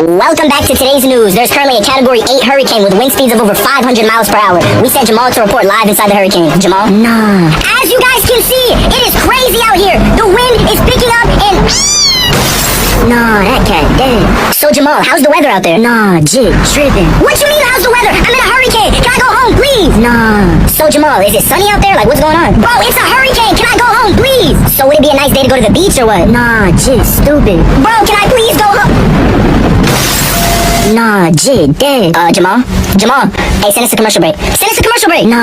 Welcome back to today's news. There's currently a Category 8 hurricane with wind speeds of over 500 miles per hour. We sent Jamal to report live inside the hurricane. Jamal? Nah. As you guys can see, it is crazy out here. The wind is picking up and... Nah, that cat dead. So Jamal, how's the weather out there? Nah, jit, tripping. What you mean, how's the weather? I'm in a hurricane. Can I go home, please? Nah. So Jamal, is it sunny out there? Like, what's going on? Bro, it's a hurricane. Can I go home, please? So would it be a nice day to go to the beach or what? Nah, jit, stupid. Bro, can I please go home? Nah, jit, dead. Jamal? Jamal, hey, send us a commercial break. Send us a commercial break. Nah.